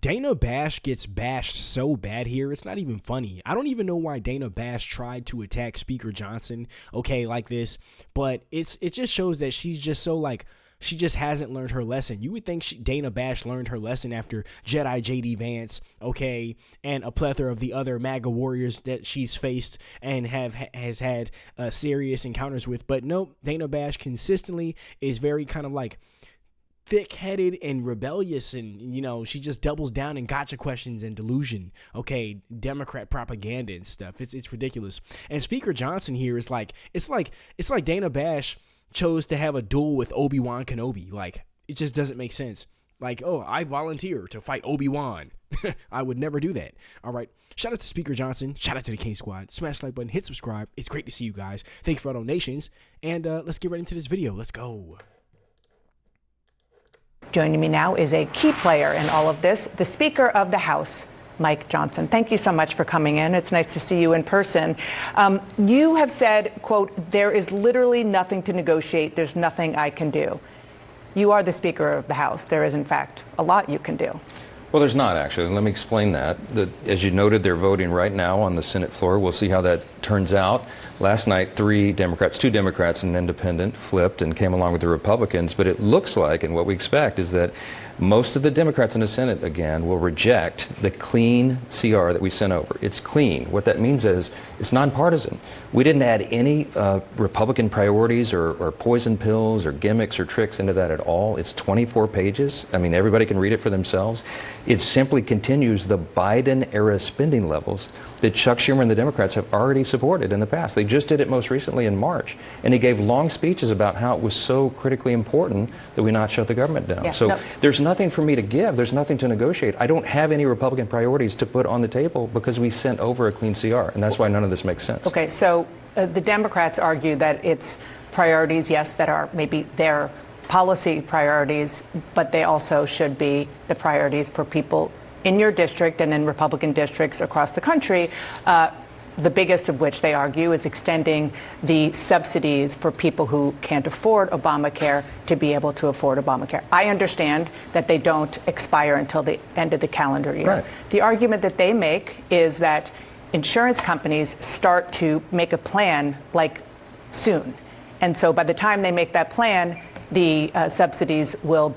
Dana Bash gets bashed so bad here, it's not even funny. I don't even know why Dana Bash tried to attack Speaker Johnson, okay, like this, but it just shows that she's just so like, she just hasn't learned her lesson. You would think Dana Bash learned her lesson after Jedi J.D. Vance, okay, and a plethora of the other MAGA warriors that she's faced and has had serious encounters with. But nope, Dana Bash consistently is very kind of like thick-headed and rebellious, and she just doubles down in gotcha questions and delusion, okay, Democrat propaganda and stuff. It's ridiculous. And Speaker Johnson here is like, it's like Dana Bash chose to have a duel with Obi-Wan Kenobi. Like, it just doesn't make sense. Like, oh, I volunteer to fight Obi-Wan. I would never do that. All right. Shout out to Speaker Johnson. Shout out to the King Squad. Smash the like button. Hit subscribe. It's great to see you guys. Thank you for all donations. And let's get right into this video. Let's go. Joining me now is a key player in all of this, the Speaker of the House, Mike Johnson. Thank you so much for coming in. It's nice to see you in person. You have said, quote, there is literally nothing to negotiate. There's nothing I can do. You are the Speaker of the House. There is, in fact, a lot you can do. Well, there's not, actually. Let me explain that. As you noted, they're voting right now on the Senate floor. We'll see how that turns out. Last night, two Democrats and an independent flipped and came along with the Republicans. But it looks like, and what we expect, is that most of the Democrats in the Senate, again, will reject the clean CR that we sent over. It's clean. What that means is it's nonpartisan. We didn't add any Republican priorities or poison pills or gimmicks or tricks into that at all. It's 24 pages. I mean, everybody can read it for themselves. It simply continues the Biden-era spending levels that Chuck Schumer and the Democrats have already supported in the past. They just did it most recently in March. And he gave long speeches about how it was so critically important that we not shut the government down. Yeah, there's nothing for me to give. There's nothing to negotiate. I don't have any Republican priorities to put on the table because we sent over a clean CR. And that's why none of this makes sense. Okay, so the Democrats argue that it's priorities, yes, that are maybe their policy priorities, but they also should be the priorities for people in your district and in Republican districts across the country, the biggest of which they argue is extending the subsidies for people who can't afford Obamacare to be able to afford Obamacare. I understand that they don't expire until the end of the calendar year. Right. The argument that they make is that insurance companies start to make a plan like soon. And so by the time they make that plan, the subsidies will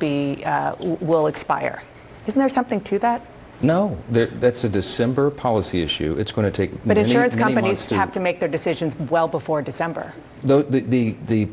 expire. Isn't there something to that? No, that's a December policy issue. It's going to take But many, insurance many companies have to make their decisions well before December. The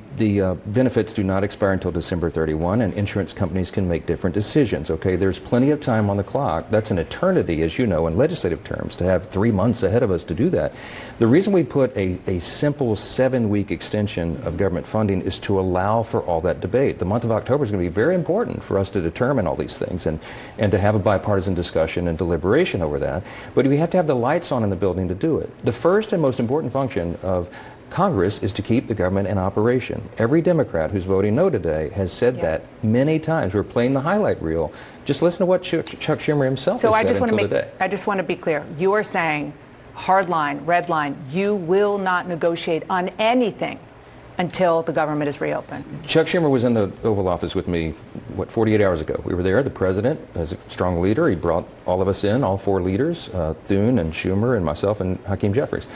benefits do not expire until December 31, and insurance companies can make different decisions. Okay, there's plenty of time on the clock. That's an eternity, as you know, in legislative terms, to have 3 months ahead of us to do that. The reason we put a simple 7-week extension of government funding is to allow for all that debate. The month of October is going to be very important for us to determine all these things and to have a bipartisan discussion and deliberation over that. But we have to have the lights on in the building to do it. The first and most important function of Congress is to keep the government in operation. Every Democrat who's voting no today has said that many times. We're playing the highlight reel. Just listen to what Chuck Schumer himself has said until today. I just want to be clear. You are saying, hard line, red line, you will not negotiate on anything until the government is reopened. Chuck Schumer was in the Oval Office with me, 48 hours ago. We were there. The president, as a strong leader, he brought all of us in, all 4 leaders, Thune and Schumer and myself and Hakeem Jeffries.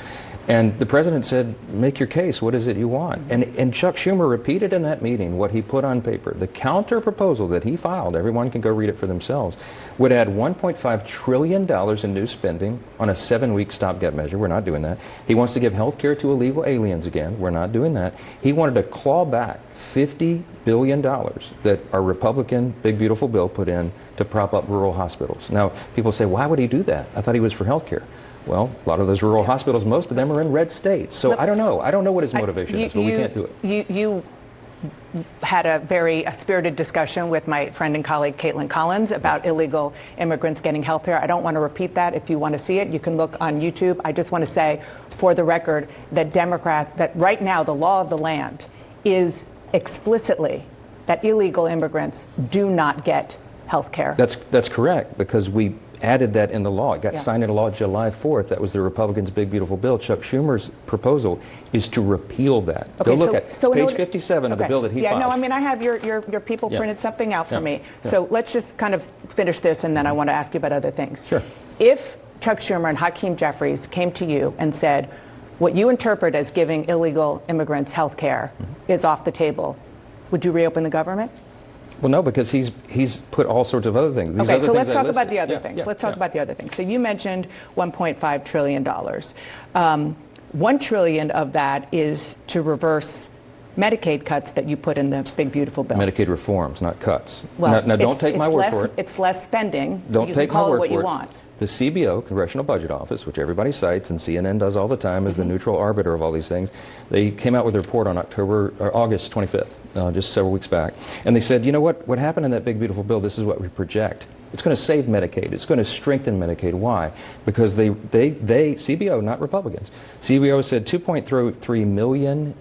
And the president said, make your case. What is it you want? And Chuck Schumer repeated in that meeting what he put on paper. The counter proposal that he filed, everyone can go read it for themselves, would add $1.5 trillion in new spending on a 7-week stopgap measure. We're not doing that. He wants to give health care to illegal aliens again. We're not doing that. He wanted to claw back $50 billion that our Republican Big Beautiful Bill put in to prop up rural hospitals. Now, people say, why would he do that? I thought he was for health care. Well, a lot of those rural hospitals, most of them are in red states. So I don't know. I don't know what his motivation is, but we can't do it. You had a very spirited discussion with my friend and colleague Caitlin Collins about illegal immigrants getting health care. I don't want to repeat that. If you want to see it, you can look on YouTube. I just want to say, for the record, that right now the law of the land is explicitly that illegal immigrants do not get health care. That's correct, because we added that in the law. It got signed into law July 4th. That was the Republicans' big, beautiful bill. Chuck Schumer's proposal is to repeal that. Okay, Go look at page 57 of the bill that he filed. No, I mean, I have your people printed something out for me. So let's just kind of finish this, and then I want to ask you about other things. Sure. If Chuck Schumer and Hakeem Jeffries came to you and said, what you interpret as giving illegal immigrants health care is off the table, would you reopen the government? Well, no, because he's put all sorts of other things. Okay, so let's talk about the other things. Let's talk about the other things. So you mentioned $1.5 trillion. $1 trillion of that is to reverse Medicaid cuts that you put in the big, beautiful bill. Medicaid reforms, not cuts. Well, now don't take my word for it. It's less spending. Don't you take can call my word it what for you it. want. The CBO, Congressional Budget Office, which everybody cites and CNN does all the time as the neutral arbiter of all these things, they came out with a report on August 25th, just several weeks back, and they said, you know what happened in that big, beautiful bill, this is what we project. It's going to save Medicaid. It's going to strengthen Medicaid. Why? Because they CBO, not Republicans, CBO said 2.3 million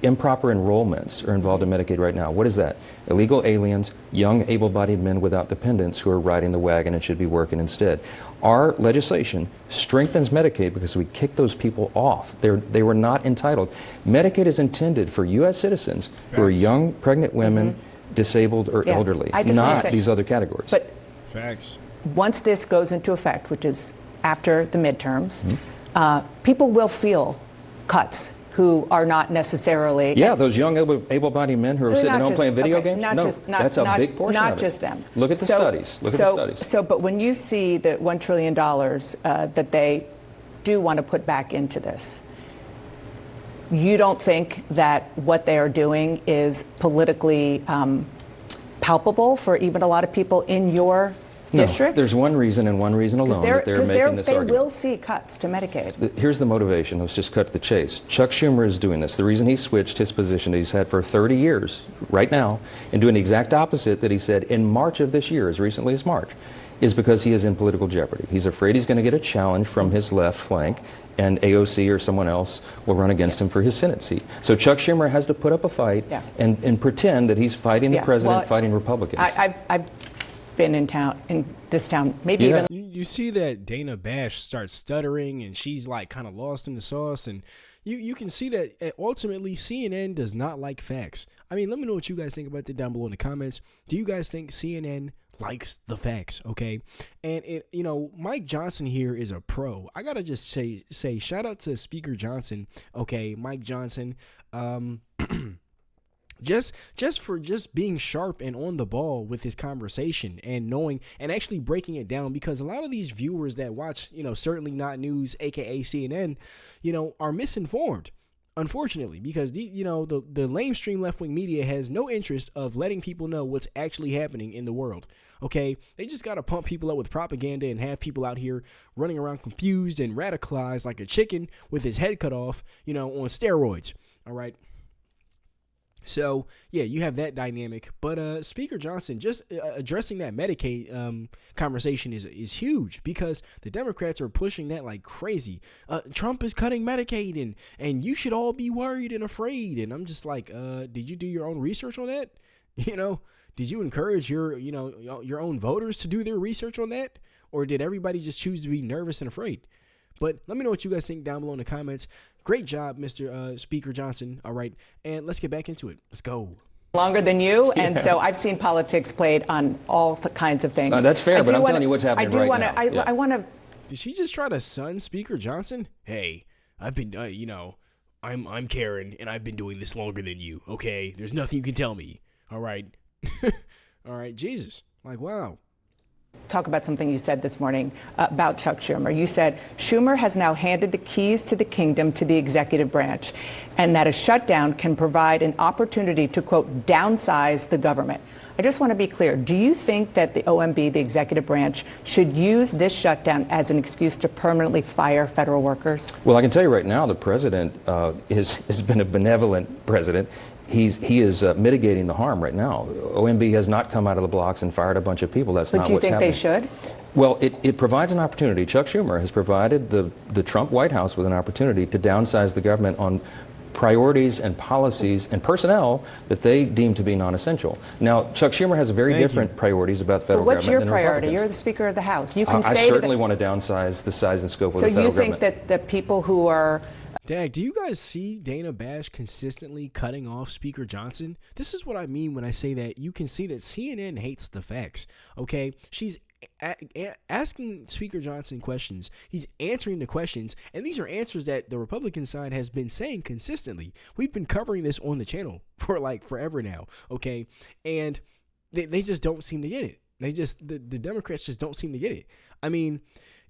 improper enrollments are involved in Medicaid right now. What is that? Illegal aliens, young able-bodied men without dependents who are riding the wagon and should be working instead. Our legislation strengthens Medicaid because we kick those people off. They were not entitled. Medicaid is intended for U.S. citizens who are young, pregnant women, disabled, or elderly, not these other categories. But facts. Once this goes into effect, which is after the midterms, people will feel cuts who are not necessarily... Yeah, those young able-bodied men who are sitting at home playing video games? That's a big portion of it. Not just them. Look at the studies. Look at the studies. But when you see the $1 trillion that they do want to put back into this, you don't think that what they are doing is politically palpable for even a lot of people in your district? There's one reason and one reason alone that they're making this argument. They will see cuts to Medicaid. Here's the motivation. Let's just cut to the chase. Chuck Schumer is doing this. The reason he switched his position that he's had for 30 years right now and doing the exact opposite that he said in March of this year, as recently as March, is because he is in political jeopardy. He's afraid he's going to get a challenge from his left flank, and AOC or someone else will run against him for his Senate seat. So Chuck Schumer has to put up a fight and pretend that he's fighting the president, fighting Republicans. I've been in this town, maybe even... You see that Dana Bash starts stuttering, and she's like kind of lost in the sauce, and you can see that ultimately CNN does not like facts. I mean, let me know what you guys think about that down below in the comments. Do you guys think CNN likes the facts? Okay, and Mike Johnson here is a pro. I gotta just say shout out to Speaker Johnson. Okay, Mike Johnson. Just for being sharp and on the ball with his conversation and knowing and actually breaking it down, because a lot of these viewers that watch, certainly not news, aka CNN, are misinformed, unfortunately, because the lamestream left-wing media has no interest of letting people know what's actually happening in the world. Okay, they just got to pump people up with propaganda and have people out here running around confused and radicalized like a chicken with his head cut off, on steroids. All right. So, yeah, you have that dynamic. But Speaker Johnson, just addressing that Medicaid conversation is huge, because the Democrats are pushing that like crazy. Trump is cutting Medicaid, and you should all be worried and afraid. And I'm just like, did you do your own research on that? Did you encourage your own voters to do their research on that? Or did everybody just choose to be nervous and afraid? But let me know what you guys think down below in the comments. Great job, Mr. Speaker Johnson. All right, and let's get back into it. Let's go. Longer than you, and so I've seen politics played on all kinds of things. That's fair, but I'm telling you what's happening right now. I want to... Did she just try to sun Speaker Johnson? Hey, I've been, I'm Karen, and I've been doing this longer than you, okay? There's nothing you can tell me, all right? All right, Jesus. Like, wow. Talk about something you said this morning about Chuck Schumer. You said Schumer has now handed the keys to the kingdom to the executive branch, and that a shutdown can provide an opportunity to, quote, downsize the government. I just want to be clear. Do you think that the OMB, the executive branch, should use this shutdown as an excuse to permanently fire federal workers? Well, I can tell you right now, the president has been a benevolent president. He is mitigating the harm right now. OMB has not come out of the blocks and fired a bunch of people. That's not what's happening. But do you think they should? Well, it provides an opportunity. Chuck Schumer has provided the Trump White House with an opportunity to downsize the government on priorities and policies and personnel that they deem to be non-essential. Now, Chuck Schumer has very different priorities about the federal what's government. What's your priority? You're the Speaker of the House. You can I say certainly want to downsize the size and scope of the federal government. So you think that the people who are... Dag, do you guys see Dana Bash consistently cutting off Speaker Johnson? This is what I mean when I say that you can see that CNN hates the facts, okay? She's asking Speaker Johnson questions. He's answering the questions, and these are answers that the Republican side has been saying consistently. We've been covering this on the channel for like forever now, okay? And they just don't seem to get it. The Democrats just don't seem to get it. I mean,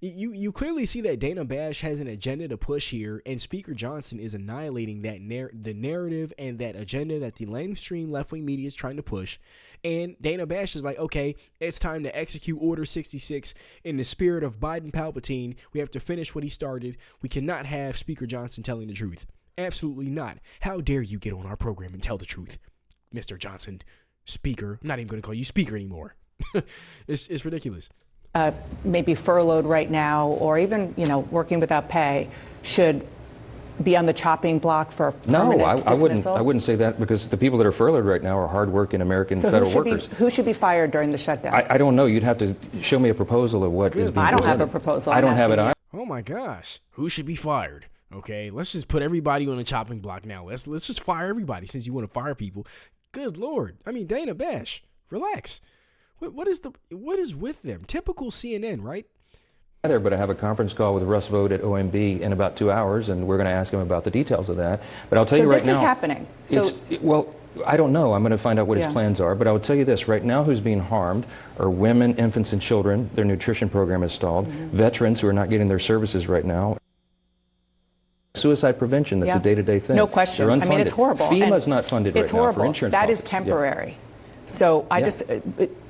you clearly see that Dana Bash has an agenda to push here, and Speaker Johnson is annihilating that the narrative and that agenda that the lamestream left-wing media is trying to push. And Dana Bash is like, okay, it's time to execute Order 66 in the spirit of Biden Palpatine. We have to finish what he started. We cannot have Speaker Johnson telling the truth. Absolutely not. How dare you get on our program and tell the truth, Mr. Johnson, Speaker. I'm not even going to call you Speaker anymore. It's ridiculous. Maybe furloughed right now, or even, working without pay, should be on the chopping block for permanent dismissal? I wouldn't say that, because the people that are furloughed right now are hardworking American federal workers. Who should be fired during the shutdown? I don't know. You'd have to show me a proposal of what is being presented. I don't have a proposal. I don't have it either. Oh my gosh. Who should be fired? Okay, let's just put everybody on the chopping block now. Let's just fire everybody since you want to fire people. Good Lord. I mean, Dana Bash, relax. What is with them? Typical CNN, right? But I have a conference call with Russ Vought at OMB in about 2 hours, and we're going to ask him about the details of that. But I'll tell you right now. So this is happening. Well, I don't know. I'm going to find out what his plans are. But I will tell you this. Right now, who's being harmed are women, infants, and children. Their nutrition program is stalled. Veterans who are not getting their services right now. Suicide prevention, that's a day-to-day thing. No question. They're unfunded. I mean, it's horrible. FEMA's not funded right now for insurance That policies. is temporary. So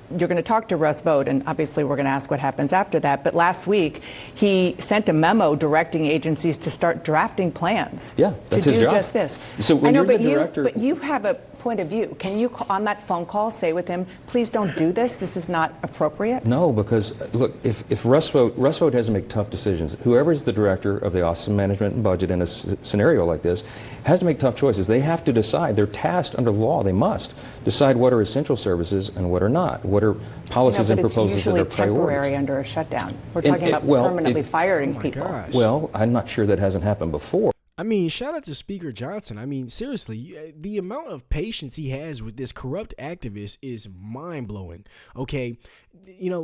you're going to talk to Russ Vought, and obviously we're going to ask what happens after that. But last week, he sent a memo directing agencies to start drafting plans that's to his do job. just this. So when you're the director, but you have a point of view. Can you, on that phone call, say with him, please don't do this? This is not appropriate? No, because, look, if Russ Vought has to make tough decisions. Whoever is the director of the Office of Management and Budget in a scenario like this has to make tough choices. They have to decide. They're tasked under law. They must decide what are essential services and what are not. What are policies and proposals that are priorities. It's usually temporary under a shutdown. We're talking about permanently firing people. Gosh. Well, I'm not sure that hasn't happened before. I mean, shout out to Speaker Johnson. I mean, seriously, the amount of patience he has with this corrupt activist is mind-blowing, okay?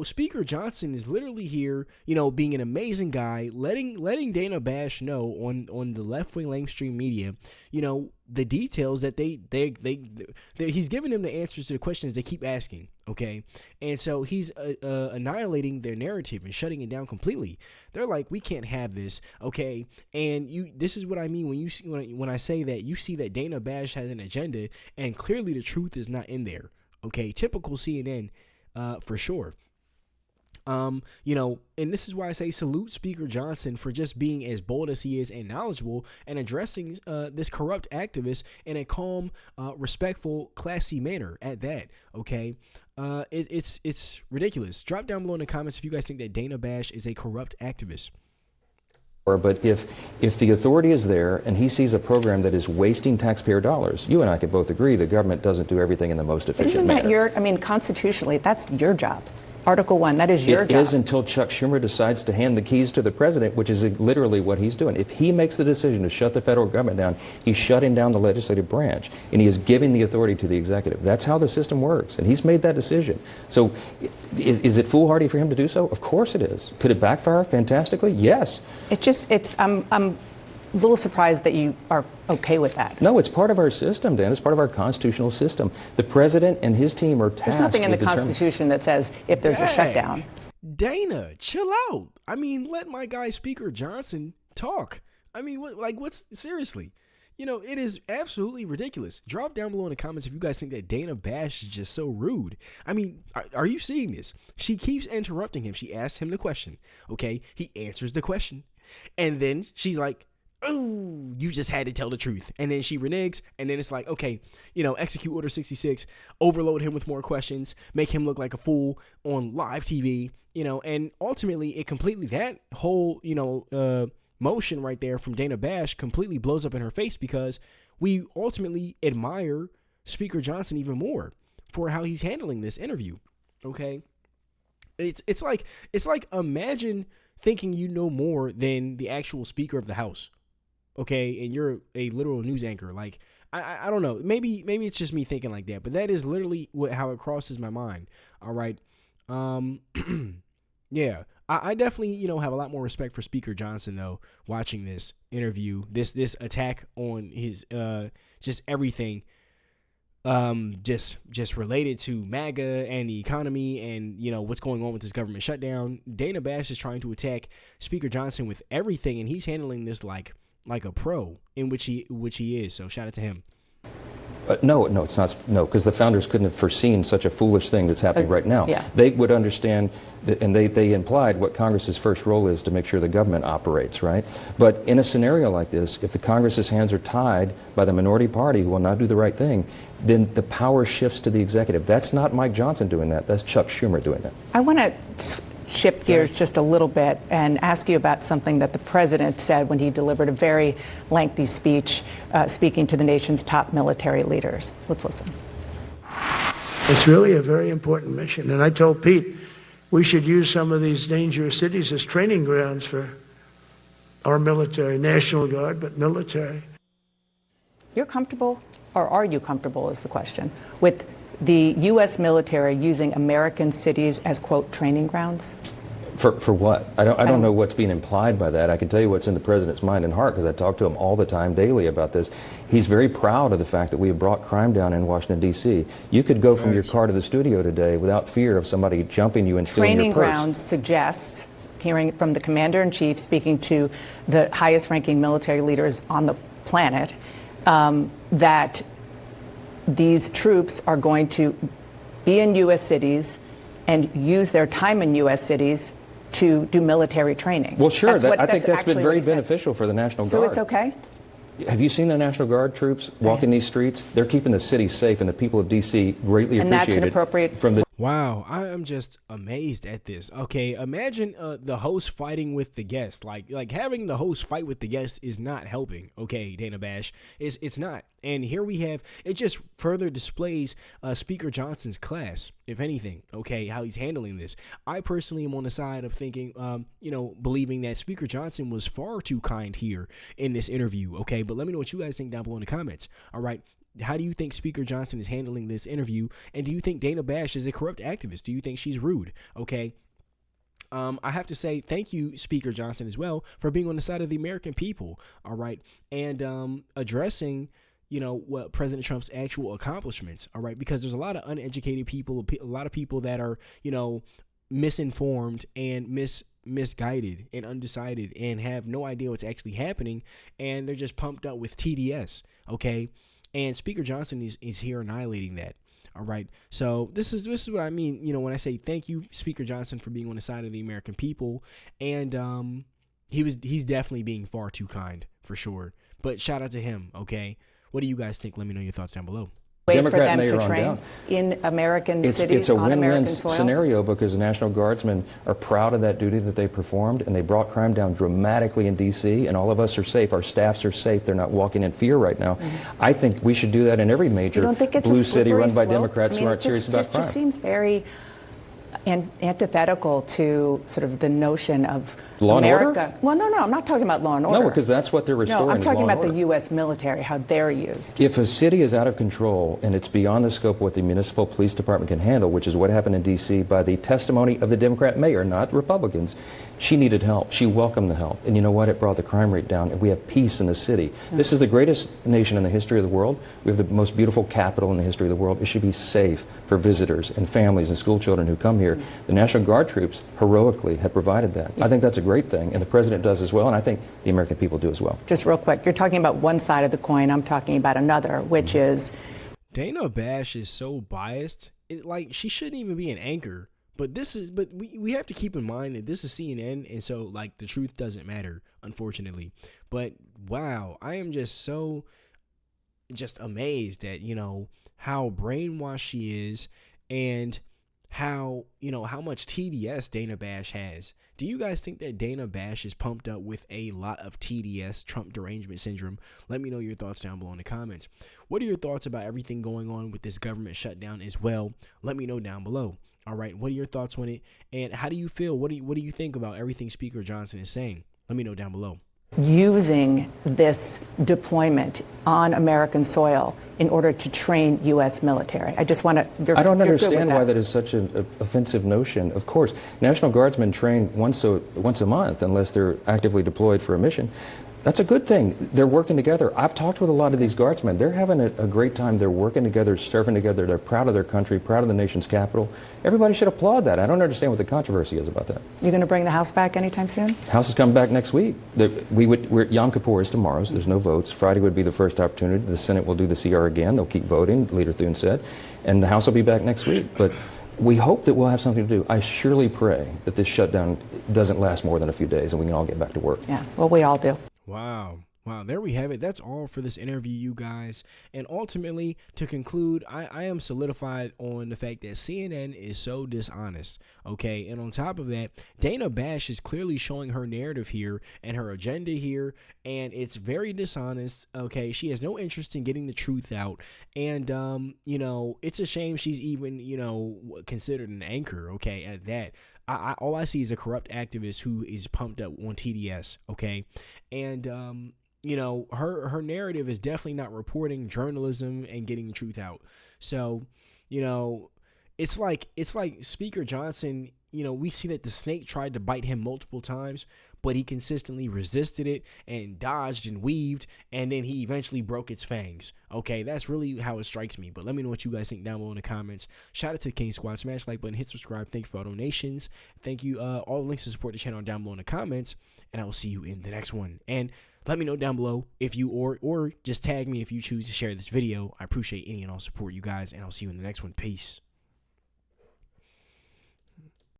Speaker Johnson is literally here, being an amazing guy, letting Dana Bash know on the left-wing lamestream media, the details that he's giving them the answers to the questions they keep asking, okay? And so he's annihilating their narrative and shutting it down completely. They're like, we can't have this, okay? And this is what I mean when I say that you see that Dana Bash has an agenda and clearly the truth is not in there, okay? Typical CNN, for sure. And this is why I say salute Speaker Johnson for just being as bold as he is and knowledgeable and addressing this corrupt activist in a calm, respectful, classy manner at that. Okay. It's ridiculous. Drop down below in the comments if you guys think that Dana Bash is a corrupt activist. But if the authority is there and he sees a program that is wasting taxpayer dollars, you and I could both agree the government doesn't do everything in the most efficient manner. Isn't that constitutionally, that's your job. Article 1, that is your job. It is until Chuck Schumer decides to hand the keys to the president, which is literally what he's doing. If he makes the decision to shut the federal government down, he's shutting down the legislative branch, and he is giving the authority to the executive. That's how the system works, and he's made that decision. So is it foolhardy for him to do so? Of course it is. Could it backfire fantastically? Yes. I'm a little surprised that you are okay with that. No, it's part of our system, Dan. It's part of our constitutional system. The president and his team are tasked with There's nothing in the Constitution that says if there's a shutdown. Dana, chill out. I mean, let my guy Speaker Johnson talk. I mean, seriously? It is absolutely ridiculous. Drop down below in the comments if you guys think that Dana Bash is just so rude. I mean, are you seeing this? She keeps interrupting him. She asks him the question. Okay, he answers the question. And then she's like, oh, you just had to tell the truth. And then she reneges, and then it's like, okay, execute Order 66, overload him with more questions, make him look like a fool on live TV, and ultimately that whole, motion right there from Dana Bash completely blows up in her face because we ultimately admire Speaker Johnson even more for how he's handling this interview. Okay. It's like imagine thinking you know more than the actual Speaker of the House. Okay. And you're a literal news anchor. Like, I don't know. Maybe it's just me thinking like that, but that is literally how it crosses my mind. All right. Yeah, I definitely, have a lot more respect for Speaker Johnson, though, watching this interview, this attack on his, just everything, just related to MAGA and the economy and, what's going on with this government shutdown. Dana Bash is trying to attack Speaker Johnson with everything, and he's handling this like a pro, in which he is. So shout out to him. No, it's not. No, because the founders couldn't have foreseen such a foolish thing that's happening right now. Yeah. They would understand, and they implied what Congress's first role is to make sure the government operates, right? But in a scenario like this, if the Congress's hands are tied by the minority party who will not do the right thing, then the power shifts to the executive. That's not Mike Johnson doing that. That's Chuck Schumer doing that. I want to shift gears just a little bit and ask you about something that the president said when he delivered a very lengthy speech speaking to the nation's top military leaders. Let's listen. It's really a very important mission. And I told Pete we should use some of these dangerous cities as training grounds for our military, National Guard, but military. You're comfortable, or are you comfortable, is the question, with the U.S. military using American cities as, quote, training grounds? For what? I don't know what's being implied by that. I can tell you what's in the president's mind and heart because I talk to him all the time, daily about this. He's very proud of the fact that we have brought crime down in Washington, D.C. You could go from your car to the studio today without fear of somebody jumping you and stealing your purse. Training grounds suggest, hearing from the commander-in-chief speaking to the highest-ranking military leaders on the planet, that these troops are going to be in U.S. cities and use their time in U.S. cities to do military training. Well, sure. I think that's been very beneficial for the National Guard. So it's okay? Have you seen the National Guard troops walking these streets? They're keeping the city safe, and the people of D.C. greatly appreciate it. And that's an appropriate... From the Wow, I am just amazed at this. Okay, imagine the host fighting with the guest. Like having the host fight with the guest is not helping. Okay, Dana Bash, it's not. And here we have, it just further displays Speaker Johnson's class, if anything. Okay, how he's handling this. I personally am on the side of thinking, believing that Speaker Johnson was far too kind here in this interview. Okay, but let me know what you guys think down below in the comments. All right. How do you think Speaker Johnson is handling this interview? And do you think Dana Bash is a corrupt activist? Do you think she's rude? Okay. I have to say thank you, Speaker Johnson, as well, for being on the side of the American people. All right. And addressing, what President Trump's actual accomplishments. All right. Because there's a lot of uneducated people, a lot of people that are, misinformed and misguided and undecided and have no idea what's actually happening. And they're just pumped up with TDS. Okay. And Speaker Johnson is here annihilating that. All right. So this is what I mean, when I say thank you, Speaker Johnson, for being on the side of the American people. And he's definitely being far too kind, for sure. But shout out to him. Okay. What do you guys think? Let me know your thoughts down below. Wait Democrat for them mayor to on train down. In American cities, it's a on win-win American soil? scenario because the National Guardsmen are proud of that duty that they performed, and they brought crime down dramatically in D.C., and all of us are safe. Our staffs are safe. They're not walking in fear right now. Mm-hmm. I think we should do that in every major blue city run by Democrats who aren't serious about crime. It just seems very antithetical to sort of the notion of law America. And order? Well, no, I'm not talking about law and order. No, because that's what they're restoring. No, I'm talking about the the U.S. military, how they're used. If a city is out of control and it's beyond the scope of what the municipal police department can handle, which is what happened in D.C. by the testimony of the Democrat mayor, not Republicans, she needed help. She welcomed the help. And you know what? It brought the crime rate down, and we have peace in the city. Mm-hmm. This is the greatest nation in the history of the world. We have the most beautiful capital in the history of the world. It should be safe for visitors and families and school children who come here. Mm-hmm. The National Guard troops heroically have provided that. I think that's a great thing, and the president does as well, and I think the American people do as well. Just real quick, you're talking about one side of the coin. I'm talking about another, which is... Dana Bash is so biased. She shouldn't even be an anchor. But we have to keep in mind that this is CNN, and so the truth doesn't matter, unfortunately. But wow, I am just amazed at how brainwashed she is, and how, how much TDS Dana Bash has. Do you guys think that Dana Bash is pumped up with a lot of TDS, Trump derangement syndrome? Let me know your thoughts down below in the comments. What are your thoughts about everything going on with this government shutdown as well? Let me know down below. All right, what are your thoughts on it? And how do you feel? What do you think about everything Speaker Johnson is saying? Let me know down below. Using this deployment on American soil in order to train U.S. military. I just want to... I don't understand why that is such an offensive notion. Of course, National Guardsmen train once a month unless they're actively deployed for a mission. That's a good thing. They're working together. I've talked with a lot of these guardsmen. They're having a great time. They're working together, serving together. They're proud of their country, proud of the nation's capital. Everybody should applaud that. I don't understand what the controversy is about that. You're going to bring the House back anytime soon? House is coming back next week. Yom Kippur is tomorrow, so there's no votes. Friday would be the first opportunity. The Senate will do the CR again. They'll keep voting, Leader Thune said. And the House will be back next week. But we hope that we'll have something to do. I surely pray that this shutdown doesn't last more than a few days and we can all get back to work. Yeah, well, we all do. Wow. There we have it. That's all for this interview, you guys. And ultimately, to conclude, I am solidified on the fact that CNN is so dishonest. Okay. And on top of that, Dana Bash is clearly showing her narrative here and her agenda here. And it's very dishonest. Okay. She has no interest in getting the truth out. And, it's a shame she's even, considered an anchor. Okay. At that. All I see is a corrupt activist who is pumped up on TDS. Okay. And, her narrative is definitely not reporting journalism and getting the truth out. So, it's like Speaker Johnson, we see that the snake tried to bite him multiple times, but he consistently resisted it and dodged and weaved, and then he eventually broke its fangs. Okay, that's really how it strikes me. But let me know what you guys think down below in the comments. Shout out to the King Squad. Smash the like button, hit subscribe. Thank you for all donations. Thank you. All the links to support the channel are down below in the comments, and I will see you in the next one. And let me know down below if you or just tag me if you choose to share this video. I appreciate any and all support, you guys, and I'll see you in the next one. Peace.